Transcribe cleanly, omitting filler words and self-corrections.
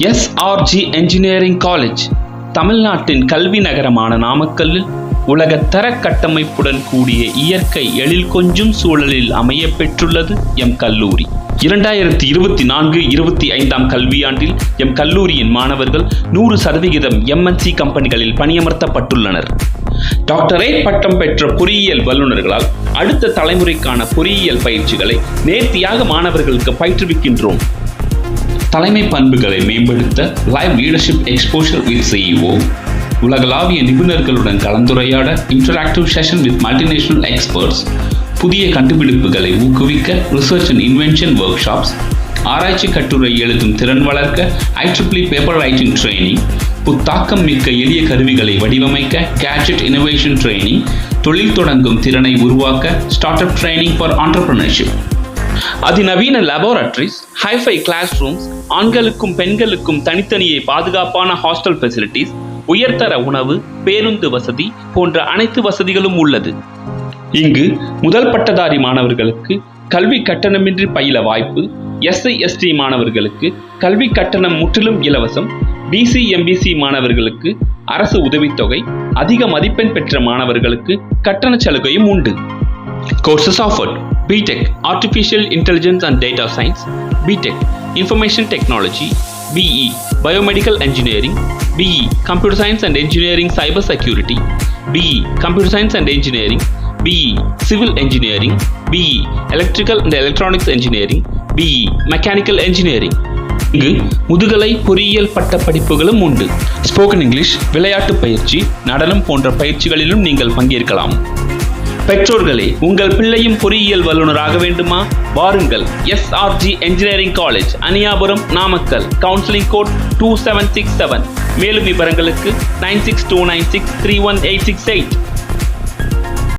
SRG engineering college தமிழ்நாட்டின் கல்வி நகரமான நாமக்கல்லில் உலகத்தர கட்டமைப்புடன் கூடிய இயற்கை எழில் கொஞ்சும் சூழலில் அமைய பெற்றுள்ளது எம் கல்லூரி. 2024-25 கல்வியாண்டில் எம் கல்லூரியின் மாணவர்கள் 100% எம்என்சி கம்பெனிகளில் பணியமர்த்தப்பட்டுள்ளனர். டாக்டரேட் பட்டம் பெற்ற பொறியியல் வல்லுநர்களால் அடுத்த தலைமுறைக்கான பொறியியல் பயிற்சிகளை நேர்த்தியாக மாணவர்களுக்கு பயிற்றுவிக்கின்றோம். தலைமை பண்புகளை மேம்படுத்த live leadership exposure with CEO, உலகளாவிய நிபுணர்களுடன் கலந்துரையாட interactive session with multinational experts, புதிய கண்டுபிடிப்புகளை ஊக்குவிக்க research and invention work shops, ஆராய்ச்சி கட்டுரை எழுதும் திறன் வளர்க்க IEEE பேப்பர் ரைட்டிங் ட்ரைனிங், புத்தாக்கம் மிக்க எளிய கருவிகளை வடிவமைக்க கேட்ஜெட் இனோவேஷன் ட்ரைனிங், தொழில் தொடங்கும் திறனை உருவாக்க start up training for entrepreneurship, அதிநவீன லேபோரட்டரிஸ், ஹைஃபை கிளாஸ் ரூம்ஸ், ஆண்களுக்கும் பெண்களுக்கும் தனித்தனியே பாதுகாப்பான ஹாஸ்டல் ஃபெசிலிட்டிஸ், உயர்தர உணவு, பேருந்து வசதி போன்ற அனைத்து வசதிகளும் உள்ளது. இங்கு முதல் பட்டதாரி மாணவர்களுக்கு கல்வி கட்டணமின்றி பயில வாய்ப்பு, SC/ST மாணவர்களுக்கு கல்வி கட்டணம் முற்றிலும் இலவசம், BC MBC மாணவர்களுக்கு அரசு உதவித்தொகை, அதிக மதிப்பெண் பெற்ற மாணவர்களுக்கு கட்டண சலுகையும் உண்டு. Courses offered: BTech Artificial Intelligence and Data Science, BTech Information Technology, BE Biomedical Engineering, BE Computer Science and Engineering Cyber Security, BE Computer Science and Engineering, BE Civil Engineering, BE Electrical and Electronics Engineering, BE Mechanical Engineering. இங்கு முதுகலை பொறியியல் பட்ட படிப்புகளும் உண்டு. Spoken English, விளையாட்டு பயிற்சி, நடனம் போன்ற பயிற்சிகளிலும் நீங்கள் பங்கேற்கலாம். பெற்றோர்களே, உங்கள் பிள்ளையும் பொறியியல் வல்லுநராக வேண்டுமா? வாருங்கள். SRG engineering college, Aniyapuram, Namakkal. Counselling code 2767. மேலும் விவரங்களுக்கு 9629631868.